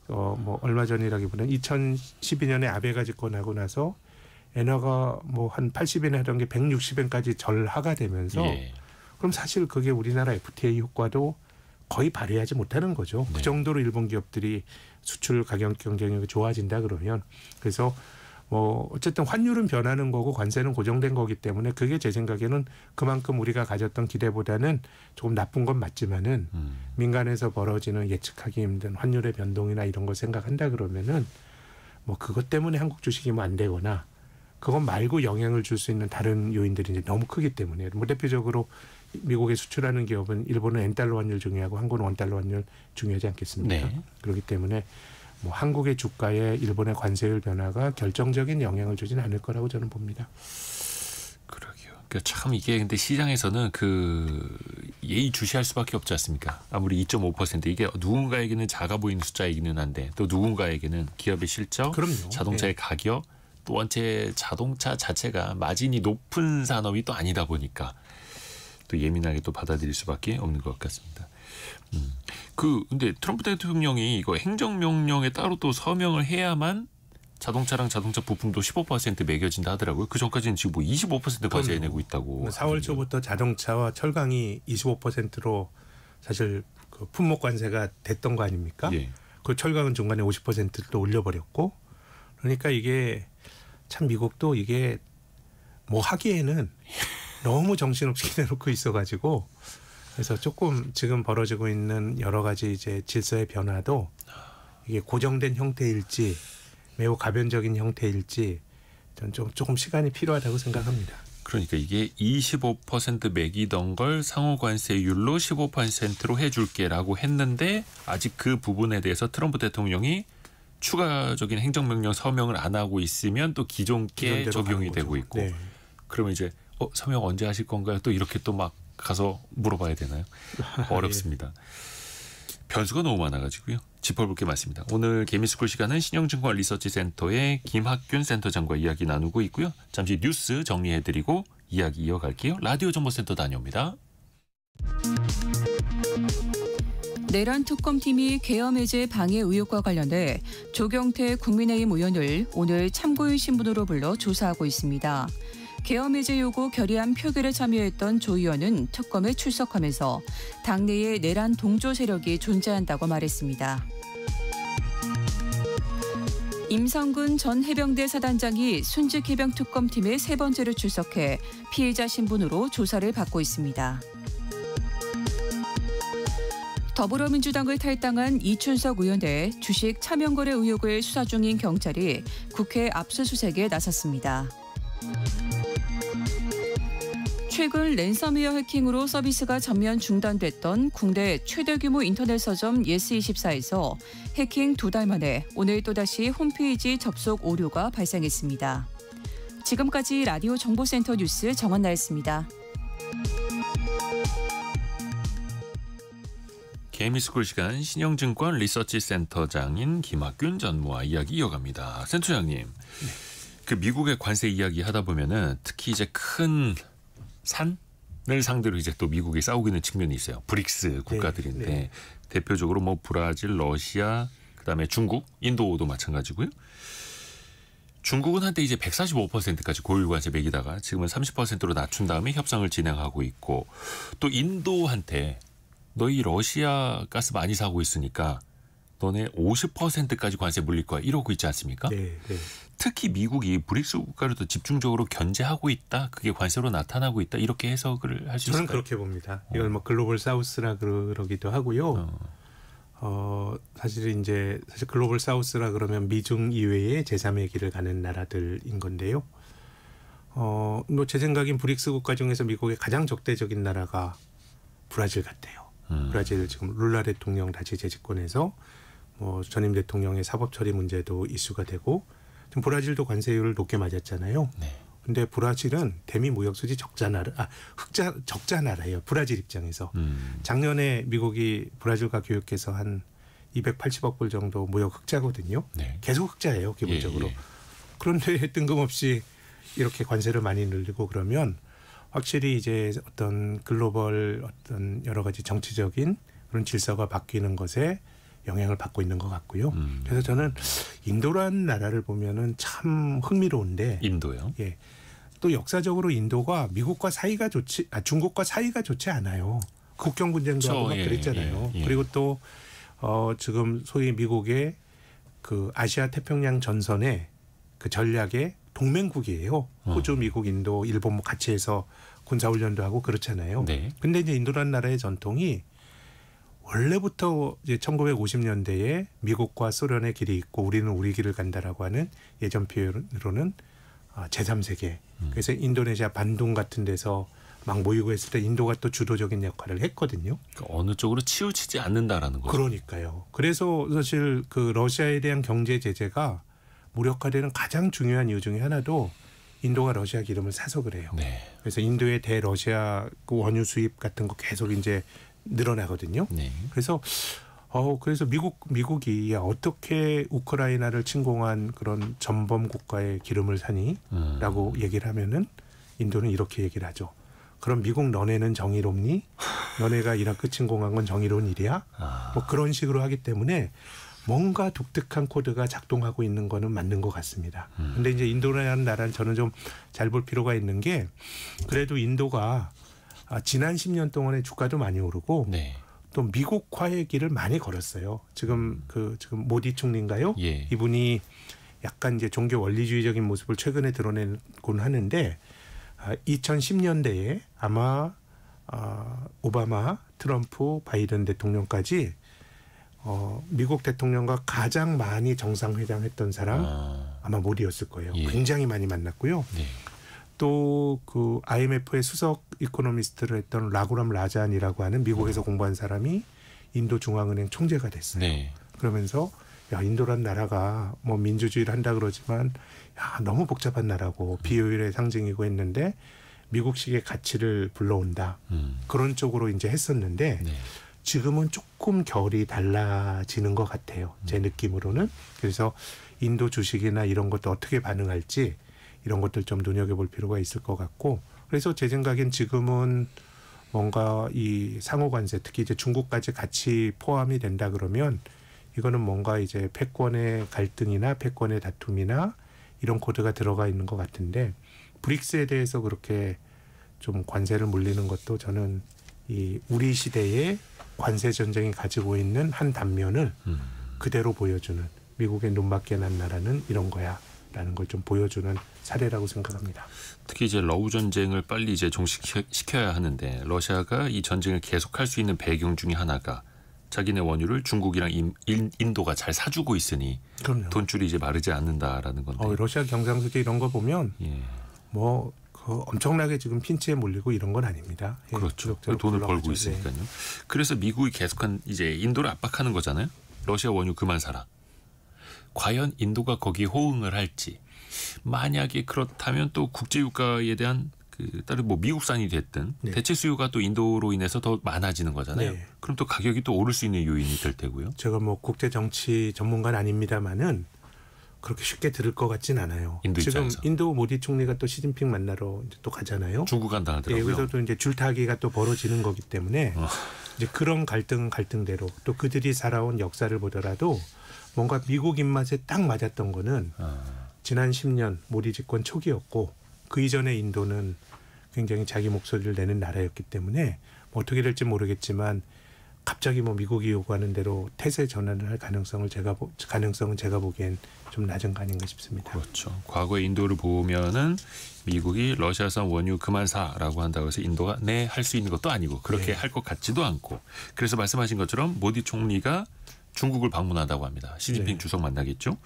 뭐 얼마 전이라기보다는 2012년에 아베가 집권하고 나서 엔화가 뭐 한 80엔 하던 게 160엔까지 절하가 되면서 예. 그럼 사실 그게 우리나라 FTA 효과도 거의 발휘하지 못하는 거죠. 네. 그 정도로 일본 기업들이 수출 가격 경쟁력이 좋아진다 그러면 그래서 뭐 어쨌든 환율은 변하는 거고 관세는 고정된 거기 때문에 그게 제 생각에는 그만큼 우리가 가졌던 기대보다는 조금 나쁜 건 맞지만은 민간에서 벌어지는 예측하기 힘든 환율의 변동이나 이런 걸 생각한다 그러면은 뭐 그것 때문에 한국 주식이 뭐 안 되거나 그것 말고 영향을 줄 수 있는 다른 요인들이 이제 너무 크기 때문에 뭐 대표적으로 미국에 수출하는 기업은 일본은 엔달러 환율 중요하고 한국은 원달러 환율 중요하지 않겠습니까? 네. 그렇기 때문에 뭐 한국의 주가에 일본의 관세율 변화가 결정적인 영향을 주지는 않을 거라고 저는 봅니다. 그러게요. 그러니까 참 이게 근데 시장에서는 그 예의주시할 수밖에 없지 않습니까? 아무리 2.5% 이게 누군가에게는 작아 보이는 숫자이기는 한데 또 누군가에게는 기업의 실적, 그럼요. 자동차의 가격, 또 원체 자동차 자체가 마진이 높은 산업이 또 아니다 보니까 또 예민하게 또 받아들일 수밖에 없는 것 같습니다. 근데 트럼프 대통령이 이거 행정명령에 따로 또 서명을 해야만 자동차랑 자동차 부품도 15% 매겨진다 하더라고요. 그 전까지는 지금 뭐 25% 과세 내고 있다고. 4월 초부터 자동차와 철강이 25%로 사실 그 품목 관세가 됐던 거 아닙니까? 예. 그 철강은 중간에 50%를 또 올려버렸고 그러니까 이게 참 미국도 이게 뭐 하기에는 너무 정신없이 내놓고 있어가지고 그래서 조금 지금 벌어지고 있는 여러 가지 이제 질서의 변화도 이게 고정된 형태일지 매우 가변적인 형태일지 전 조금 시간이 필요하다고 생각합니다. 그러니까 이게 25% 매기던 걸 상호관세율로 15%로 해줄게라고 했는데 아직 그 부분에 대해서 트럼프 대통령이 추가적인 행정명령 서명을 안 하고 있으면 또 기존께 적용이 되고 있고 네. 그러면 이제 서명 언제 하실 건가요? 또 이렇게 또 막 가서 물어봐야 되나요? 어렵습니다. 변수가 너무 많아가지고요. 짚어볼 게 많습니다. 오늘 개미스쿨 시간은 신영증권 리서치센터의 김학균 센터장과 이야기 나누고 있고요. 잠시 뉴스 정리해드리고 이야기 이어갈게요. 라디오 정보센터 다녀옵니다. 내란 특검팀이 계엄 해제 방해 의혹과 관련해 조경태 국민의힘 의원을 오늘 참고인 신분으로 불러 조사하고 있습니다. 계엄 해제 요구 결의안 표결에 참여했던 조 의원은 특검에 출석하면서 당내에 내란 동조 세력이 존재한다고 말했습니다. 임성근 전 해병대 사단장이 순직해병특검팀의 세 번째로 출석해 피해자 신분으로 조사를 받고 있습니다. 더불어민주당을 탈당한 이춘석 의원의 주식 차명거래 의혹을 수사 중인 경찰이 국회 압수수색에 나섰습니다. 최근 랜섬웨어 해킹으로 서비스가 전면 중단됐던 국내 최대 규모 인터넷 서점 예스24에서 해킹 2달 만에 오늘 또다시 홈페이지 접속 오류가 발생했습니다. 지금까지 라디오 정보센터 뉴스 정한나였습니다. 개미스쿨 시간 신영증권 리서치센터장인 김학균 전무와 이야기 이어갑니다. 센터장님, 그 미국의 관세 이야기 하다 보면은 특히 이제 큰 산을 상대로 이제 또 미국이 싸우고 있는 측면이 있어요. 브릭스 국가들인데 네. 대표적으로 뭐 브라질, 러시아, 그다음에 중국, 인도도 마찬가지고요. 중국은 한때 이제 145%까지 고율 관세 매기다가 지금은 30%로 낮춘 다음에 협상을 진행하고 있고 또 인도한테 너희 러시아 가스 많이 사고 있으니까 너네 50%까지 관세 물릴 거야 이러고 있지 않습니까? 네, 네. 특히 미국이 브릭스 국가를 더 집중적으로 견제하고 있다. 그게 관세로 나타나고 있다. 이렇게 해석을 할 수 있을까요? 저는 그렇게 봅니다. 이걸 뭐 글로벌 사우스라 그러기도 하고요. 사실 글로벌 사우스라 그러면 미중 이외의 제3의 길을 가는 나라들인 건데요. 뭐 제 생각엔 브릭스 국가 중에서 미국의 가장 적대적인 나라가 브라질 같아요. 브라질 지금 룰라 대통령 다시 재집권해서 뭐 전임 대통령의 사법 처리 문제도 이슈가 되고 지금 브라질도 관세율을 높게 맞았잖아요. 네. 근데 브라질은 대미 무역 수지 적자 나라예요. 브라질 입장에서. 작년에 미국이 브라질과 교역해서 한 280억 불 정도 무역 흑자거든요. 네. 계속 흑자예요, 기본적으로. 예. 그런데 뜬금없이 이렇게 관세를 많이 늘리고 그러면 확실히 이제 어떤 글로벌 어떤 여러 가지 정치적인 그런 질서가 바뀌는 것에 영향을 받고 있는 것 같고요. 그래서 저는 인도라는 나라를 보면은 참 흥미로운데 인도요? 예. 또 역사적으로 인도가 미국과 사이가 중국과 사이가 좋지 않아요. 국경 분쟁도 하고 막 그랬잖아요. 예. 그리고 또 지금 소위 미국의 그 아시아 태평양 전선의 그 전략의 동맹국이에요. 호주, 미국, 인도, 일본 뭐 같이 해서 군사훈련도 하고 그렇잖아요. 네. 근데 이제 인도라는 나라의 전통이 원래부터 이제 1950년대에 미국과 소련의 길이 있고 우리는 우리 길을 간다라고 하는 예전 표현으로는 제3세계. 그래서 인도네시아 반둥 같은 데서 막 모이고 했을 때 인도가 또 주도적인 역할을 했거든요. 그러니까 어느 쪽으로 치우치지 않는다라는 거죠. 그러니까요. 그래서 사실 그 러시아에 대한 경제 제재가 무력화되는 가장 중요한 이유 중에 하나도 인도가 러시아 기름을 사서 그래요. 네. 그래서 인도의 대러시아 그 원유 수입 같은 거 계속 이제 늘어나거든요. 네. 그래서 미국이 어떻게 우크라이나를 침공한 그런 전범 국가의 기름을 사니라고 얘기를 하면은 인도는 이렇게 얘기를 하죠. 그럼 미국 너네는 정의롭니? 너네가 이라크 침공한 건 정의로운 일이야? 뭐 그런 식으로 하기 때문에 뭔가 독특한 코드가 작동하고 있는 거는 맞는 것 같습니다. 근데 이제 인도라는 나라는 저는 좀 잘 볼 필요가 있는 게 그래도 인도가 지난 10년 동안에 주가도 많이 오르고 네. 또 미국화의 길을 많이 걸었어요. 지금 지금 모디 총리인가요? 예. 이분이 약간 이제 종교 원리주의적인 모습을 최근에 드러내곤 하는데 2010년대에 아마 오바마, 트럼프, 바이든 대통령까지 미국 대통령과 가장 많이 정상회담했던 사람 아마 모디였을 거예요. 예. 굉장히 많이 만났고요. 네. 또 그 IMF의 수석 이코노미스트를 했던 라구람 라잔이라고 하는 미국에서 공부한 사람이 인도 중앙은행 총재가 됐어요. 네. 그러면서 야 인도란 나라가 뭐 민주주의를 한다 그러지만 야 너무 복잡한 나라고 비효율의 상징이고 했는데 미국식의 가치를 불러온다. 그런 쪽으로 이제 했었는데 네. 지금은 조금 결이 달라지는 것 같아요. 제 느낌으로는. 그래서 인도 주식이나 이런 것도 어떻게 반응할지 이런 것들 좀 눈여겨볼 필요가 있을 것 같고 그래서 제 생각엔 지금은 뭔가 이 상호 관세 특히 이제 중국까지 같이 포함이 된다 그러면 이거는 뭔가 이제 패권의 갈등이나 패권의 다툼이나 이런 코드가 들어가 있는 것 같은데 브릭스에 대해서 그렇게 좀 관세를 물리는 것도 저는 이 우리 시대의 관세 전쟁이 가지고 있는 한 단면을 그대로 보여주는 미국의 눈맞게 난 나라는 이런 거야라는 걸 좀 보여주는 사례라고 생각합니다. 특히 이제 러우 전쟁을 빨리 이제 종식시켜야 하는데 러시아가 이 전쟁을 계속할 수 있는 배경 중에 하나가 자기네 원유를 중국이랑 인도가 잘 사주고 있으니 그럼요. 돈줄이 이제 마르지 않는다라는 건데. 러시아 경상수지 이런 거 보면 예. 뭐 그 엄청나게 지금 핀치에 몰리고 이런 건 아닙니다. 예, 그렇죠. 지속적으로 돈을 벌고 올라가죠. 있으니까요. 그래서 미국이 계속한 이제 인도를 압박하는 거잖아요. 러시아 원유 그만 사라. 과연 인도가 거기에 호응을 할지. 만약에 그렇다면 또 국제유가에 대한 다른 뭐 미국산이 됐든 네. 대체 수요가 또 인도로 인해서 더 많아지는 거잖아요. 네. 그럼 또 가격이 또 오를 수 있는 요인이 될 테고요. 제가 뭐 국제 정치 전문가는 아닙니다만은 그렇게 쉽게 들을 것 같진 않아요. 인도 지금 입장에서. 인도 모디 총리가 또 시진핑 만나러 이제 또 가잖아요. 중국 간다 예, 하더라고요. 여기서 또 이제 줄타기가 또 벌어지는 거기 때문에 이제 그런 갈등대로 또 그들이 살아온 역사를 보더라도 뭔가 미국 입맛에 딱 맞았던 거는 지난 10년 모디 집권 초기였고 그 이전에 인도는 굉장히 자기 목소리를 내는 나라였기 때문에 뭐 어떻게 될지 모르겠지만 갑자기 뭐 미국이 요구하는 대로 태세 전환을 할 가능성은 제가 보기엔 좀 낮은 거 아닌가 싶습니다. 그렇죠. 과거의 인도를 보면은 미국이 러시아산 원유 그만 사라고 한다고 해서 인도가 네 할 수 있는 것도 아니고 그렇게 할 것 같지도 않고 그래서 말씀하신 것처럼 모디 총리가 중국을 방문한다고 합니다. 시진핑 네. 주석 만나겠죠.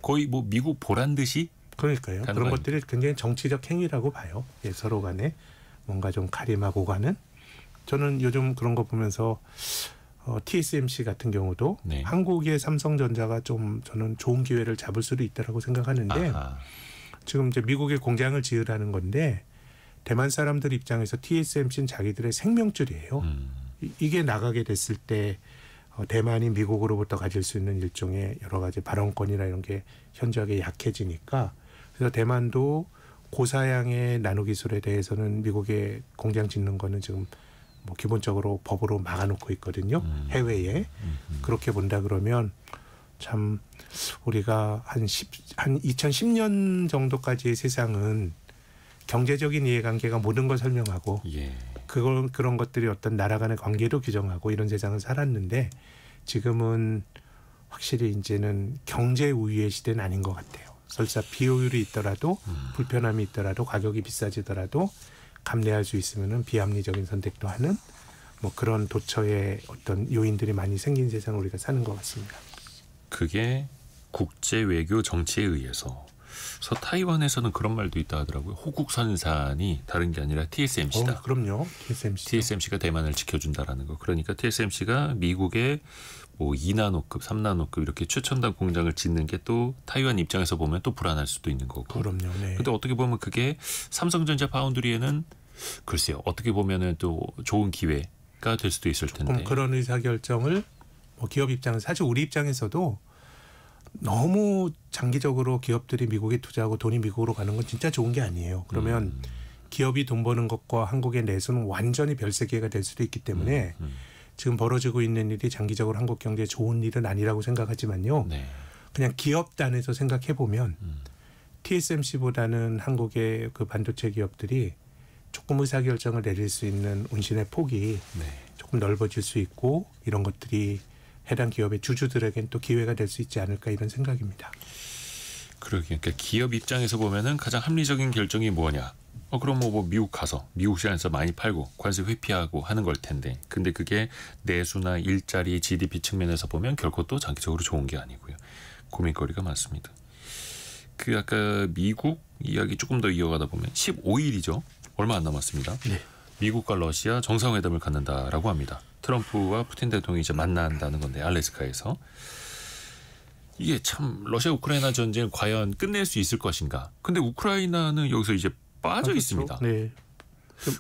거의 뭐 미국 보란 듯이 그러니까요. 그런 것들이 굉장히 정치적 행위라고 봐요. 예, 서로 간에 뭔가 좀 가림하고 가는. 저는 요즘 그런 거 보면서 TSMC 같은 경우도 네. 한국의 삼성전자가 좀 저는 좋은 기회를 잡을 수도 있다라고 생각하는데 아하. 지금 이제 미국에 공장을 지으라는 건데 대만 사람들 입장에서 TSMC는 자기들의 생명줄이에요. 이게 나가게 됐을 때 대만이 미국으로부터 가질 수 있는 일종의 여러 가지 발언권이나 이런 게 현저하게 약해지니까 그래서 대만도 고사양의 나노 기술에 대해서는 미국에 공장 짓는 거는 지금 뭐 기본적으로 법으로 막아놓고 있거든요. 해외에. 그렇게 본다 그러면 참 우리가 한 2010년 정도까지의 세상은 경제적인 이해관계가 모든 걸 설명하고 예. 그런 것들이 어떤 나라 간의 관계도 규정하고 이런 세상을 살았는데 지금은 확실히 이제는 경제 우위의 시대는 아닌 것 같아요. 설사 비효율이 있더라도 불편함이 있더라도 가격이 비싸지더라도 감내할 수 있으면은 비합리적인 선택도 하는 뭐 그런 도처의 어떤 요인들이 많이 생긴 세상을 우리가 사는 것 같습니다. 그게 국제 외교 정치에 의해서 타이완에서는 그런 말도 있다 하더라고요. 호국선산이 다른 게 아니라 TSMC다. 그럼요. TSMC. TSMC가 대만을 지켜준다라는 거. 그러니까 TSMC가 미국의 뭐 2나노급, 3나노급 이렇게 최첨단 공장을 짓는 게 또 타이완 입장에서 보면 또 불안할 수도 있는 거고. 그럼요. 네. 근데 어떻게 보면 그게 삼성전자 파운드리에는 글쎄요. 어떻게 보면은 또 좋은 기회가 될 수도 있을 텐데. 그런 의사결정을 뭐 기업 입장에서 사실 우리 입장에서도 너무 장기적으로 기업들이 미국에 투자하고 돈이 미국으로 가는 건 진짜 좋은 게 아니에요. 그러면 기업이 돈 버는 것과 한국의 내수는 완전히 별세계가 될 수도 있기 때문에 지금 벌어지고 있는 일이 장기적으로 한국 경제에 좋은 일은 아니라고 생각하지만요. 네. 그냥 기업단에서 생각해 보면 TSMC보다는 한국의 그 반도체 기업들이 조금 의사결정을 내릴 수 있는 운신의 폭이 네. 조금 넓어질 수 있고 이런 것들이 해당 기업의 주주들에겐 또 기회가 될 수 있지 않을까 이런 생각입니다. 그러니까 기업 입장에서 보면은 가장 합리적인 결정이 뭐냐? 그럼 뭐 미국 가서 미국 시장에서 많이 팔고 관세 회피하고 하는 걸 텐데, 근데 그게 내수나 일자리, GDP 측면에서 보면 결코 또 장기적으로 좋은 게 아니고요. 고민거리가 많습니다. 그 아까 미국 이야기 조금 더 이어가다 보면 15일이죠. 얼마 안 남았습니다. 네. 미국과 러시아 정상회담을 갖는다라고 합니다. 트럼프와 푸틴 대통령이 이제 만난다는 건데 알래스카에서. 이게 참 러시아 우크라이나 전쟁을 과연 끝낼 수 있을 것인가. 근데 우크라이나는 여기서 이제 빠져 있습니다. 네.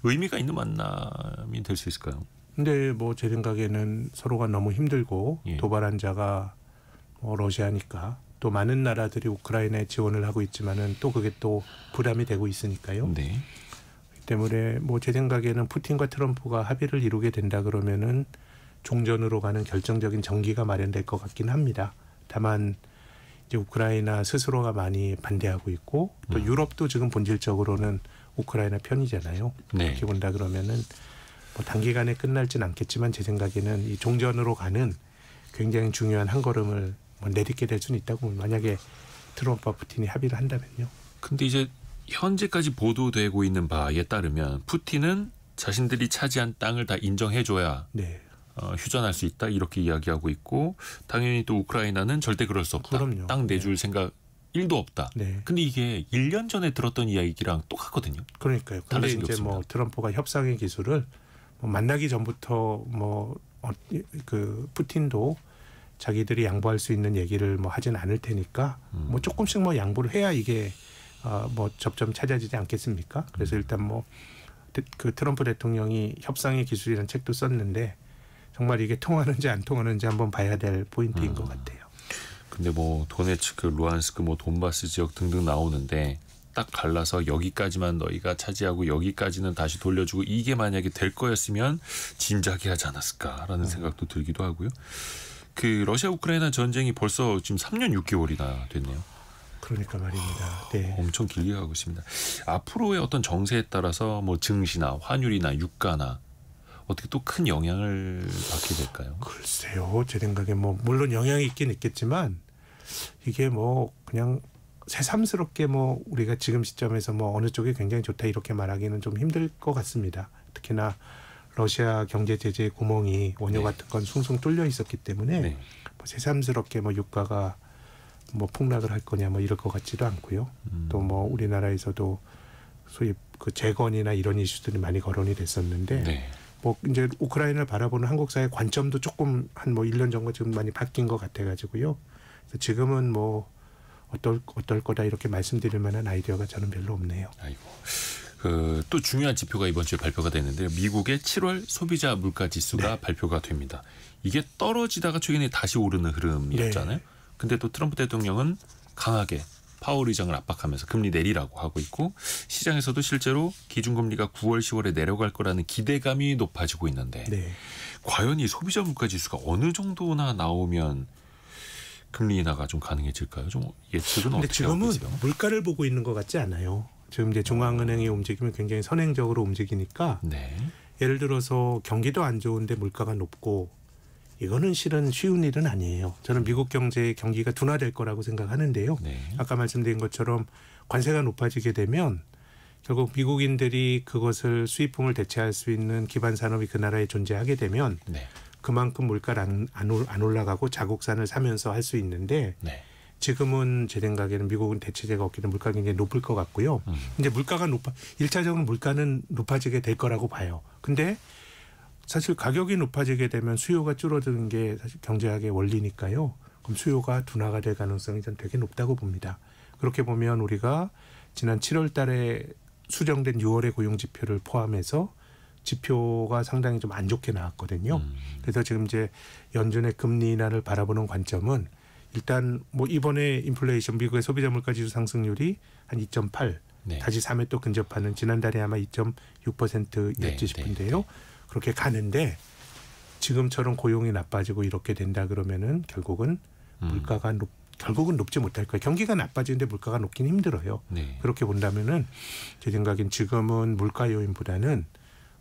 의미가 있는 만남이 될 수 있을까요? 근데 뭐 제 생각에는 서로가 너무 힘들고 예. 도발한 자가 뭐 러시아니까 또 많은 나라들이 우크라이나에 지원을 하고 있지만은 또 그게 또 부담이 되고 있으니까요. 네. 때문에 뭐 제 생각에는 푸틴과 트럼프가 합의를 이루게 된다 그러면은 종전으로 가는 결정적인 전기가 마련될 것 같긴 합니다. 다만 이제 우크라이나 스스로가 많이 반대하고 있고 또 유럽도 지금 본질적으로는 우크라이나 편이잖아요. 네. 이렇게 본다 그러면은 뭐 단기간에 끝날진 않겠지만 제 생각에는 이 종전으로 가는 굉장히 중요한 한 걸음을 뭐 내딛게 될 수는 있다고 만약에 트럼프와 푸틴이 합의를 한다면요. 근데 이제 현재까지 보도되고 있는 바에 따르면 푸틴은 자신들이 차지한 땅을 다 인정해줘야 네. 휴전할 수 있다 이렇게 이야기하고 있고, 당연히 또 우크라이나는 절대 그럴 수 없다. 그럼요. 땅 내줄 생각 1도 없다. 네. 근데 이게 1년 전에 들었던 이야기랑 똑같거든요. 그러니까요. 근데 달라진 게 이제 뭐 없습니다. 트럼프가 협상의 기술을 뭐 만나기 전부터 그 푸틴도 자기들이 양보할 수 있는 얘기를 뭐 하진 않을 테니까 뭐 조금씩 뭐 양보를 해야 이게 뭐 접점 찾아지지 않겠습니까? 그래서 일단 뭐 그 트럼프 대통령이 협상의 기술이라는 책도 썼는데 정말 이게 통하는지 안 통하는지 한번 봐야 될 포인트인 것 같아요. 근데 뭐 도네츠크, 루안스크, 뭐 돈바스 지역 등등 나오는데 딱 갈라서 여기까지만 너희가 차지하고 여기까지는 다시 돌려주고 이게 만약에 될 거였으면 진작에 하지 않았을까라는 생각도 들기도 하고요. 그 러시아 우크라이나 전쟁이 벌써 지금 3년 6개월이나 됐네요. 그러니까 말입니다. 네. 엄청 길게 가고 있습니다. 앞으로의 어떤 정세에 따라서 뭐 증시나 환율이나 유가나 어떻게 또 큰 영향을 받게 될까요? 글쎄요. 제 생각에 뭐 물론 영향이 있긴 있겠지만 이게 뭐 그냥 새삼스럽게 뭐 우리가 지금 시점에서 뭐 어느 쪽이 굉장히 좋다 이렇게 말하기는 좀 힘들 것 같습니다. 특히나 러시아 경제 제재의 구멍이 원유 네. 같은 건 숭숭 뚫려 있었기 때문에 네. 뭐 새삼스럽게 뭐 유가가 뭐 폭락을 할 거냐 뭐 이럴 것 같지도 않고요. 또 뭐 우리나라에서도 소위 그 재건이나 이런 이슈들이 많이 거론이 됐었는데 네. 뭐 이제 우크라이나를 바라보는 한국 사회 관점도 조금 한 뭐 1년 전과 지금 많이 바뀐 것 같아가지고요. 그래서 지금은 뭐 어떨 거다 이렇게 말씀드릴 만한 아이디어가 저는 별로 없네요. 아이고. 또 중요한 지표가 이번 주에 발표가 됐는데요. 미국의 7월 소비자 물가 지수가 네. 발표가 됩니다. 이게 떨어지다가 최근에 다시 오르는 흐름이었잖아요. 네. 근데 또 트럼프 대통령은 강하게 파월 의장을 압박하면서 금리 내리라고 하고 있고 시장에서도 실제로 기준금리가 9월, 10월에 내려갈 거라는 기대감이 높아지고 있는데 네. 과연 이 소비자 물가 지수가 어느 정도나 나오면 금리 인하가 좀 가능해질까요? 좀 예측은 근데 어떻게 하고 지금은 계세요? 물가를 보고 있는 것 같지 않아요. 지금 이제 중앙은행이 움직이면 굉장히 선행적으로 움직이니까 네. 예를 들어서 경기도 안 좋은데 물가가 높고 이거는 실은 쉬운 일은 아니에요. 저는 미국 경제의 경기가 둔화될 거라고 생각하는데요. 네. 아까 말씀드린 것처럼 관세가 높아지게 되면 결국 미국인들이 그것을 수입품을 대체할 수 있는 기반 산업이 그 나라에 존재하게 되면 네. 그만큼 물가가 안 올라가고 자국산을 사면서 할 수 있는데 네. 지금은 제 생각에는 미국은 대체제가 없기 때문에 물가가 굉장히 높을 것 같고요. 근데 물가가 일차적으로 물가는 높아지게 될 거라고 봐요. 근데 사실 가격이 높아지게 되면 수요가 줄어드는 게 사실 경제학의 원리니까요. 그럼 수요가 둔화가 될 가능성이 전 되게 높다고 봅니다. 그렇게 보면 우리가 지난 7월 달에 수정된 6월의 고용 지표를 포함해서 지표가 상당히 좀 안 좋게 나왔거든요. 그래서 지금 이제 연준의 금리 인하를 바라보는 관점은 일단 뭐 이번에 인플레이션 미국의 소비자 물가 지수 상승률이 한 2.8 네. 다시 3에 또 근접하는 지난달에 아마 2.6%였지 네, 싶은데요. 네. 그렇게 가는데 지금처럼 고용이 나빠지고 이렇게 된다 그러면은 결국은 물가가 결국은 높지 못할 거예요. 경기가 나빠지는데 물가가 높긴 힘들어요. 네. 그렇게 본다면은 제 생각엔 지금은 물가 요인보다는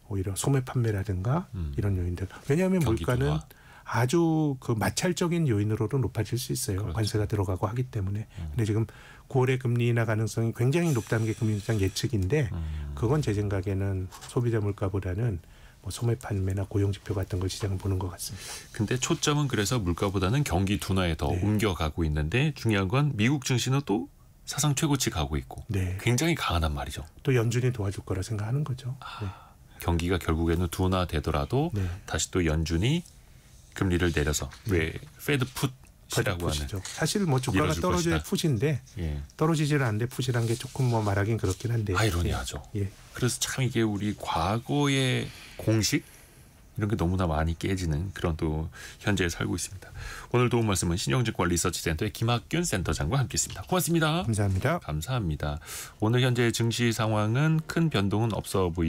오히려 소매 판매라든가 이런 요인들. 왜냐하면 물가는 둔화. 아주 그 마찰적인 요인으로도 높아질 수 있어요. 그렇죠. 관세가 들어가고 하기 때문에. 근데 지금 9월에 금리 인하 가능성이 굉장히 높다는 게 금융시장 예측인데 그건 제 생각에는 소비자 물가보다는 뭐 소매 판매나 고용 지표 같은 걸 시장은 보는 것 같습니다. 근데 초점은 그래서 물가보다는 경기 둔화에 더 네. 옮겨가고 있는데 중요한 건 미국 증시는 또 사상 최고치 가고 있고 네. 굉장히 강하단 말이죠. 또 연준이 도와줄 거라 생각하는 거죠. 네. 경기가 결국에는 둔화되더라도 네. 다시 또 연준이 금리를 내려서 왜 페드 풋이라고 하는 푸시죠. 사실 뭐 주가가 밀어줄 떨어져야 것이다. 푸시인데 예. 떨어지지는 않는데 푸시란 게 조금 뭐 말하긴 그렇긴 한데. 아이러니하죠. 예. 그래서 참 이게 우리 과거의 공식 이런 게 너무나 많이 깨지는 그런 또 현재에 살고 있습니다. 오늘 도움 말씀은 신영증권 리서치센터의 김학균 센터장과 함께했습니다. 고맙습니다. 감사합니다. 감사합니다. 오늘 현재 증시 상황은 큰 변동은 없어 보입니다.